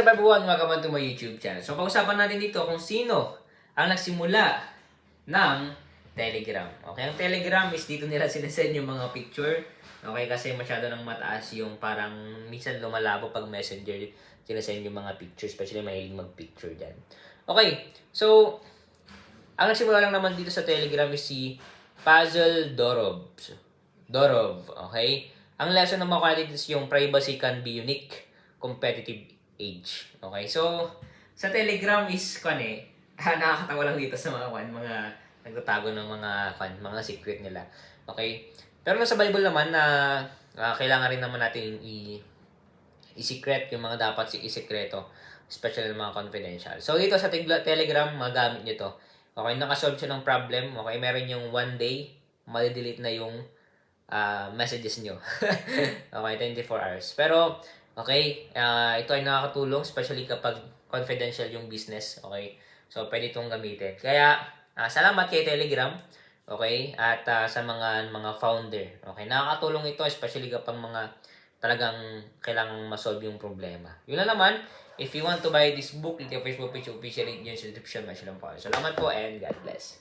What's up everyone, welcome to my YouTube channel. So pag-usapan natin dito kung sino ang nagsimula ng Telegram. Okay, ang Telegram is dito nila sinesend yung mga picture. Okay, kasi masyado nang mataas yung parang minsan lumalabo pag messenger sinesend yung mga picture, especially mahilig mag-picture dyan. Okay, so ang nagsimula lang naman dito sa Telegram is si Puzzle Dorov, okay? Ang lesson na makuha dito is yung privacy can be unique, competitive age. Okay, so sa Telegram is nakakatawa lang dito sa mga nagtatago ng mga secret nila. Okay? Pero sa Bible naman na kailangan rin naman natin i-secret yung mga dapat i-sekreto, especially yung mga confidential. So dito sa Telegram, magamit nyo to. Okay, nakasolve siya ng problem. Okay, meron yung one day, mali-delete na yung messages nyo. Okay, 24 hours. Pero okay, ito ay nakakatulong especially kapag confidential yung business, okay? So, pwede itong gamitin. Kaya, salamat kay Telegram, okay? At sa mga founder, okay? Nakakatulong ito especially kapag mga talagang kailangang masolve yung problema. Yun lang naman, if you want to buy this book, link yung Facebook page, official link yun sa description. Salamat po and God bless.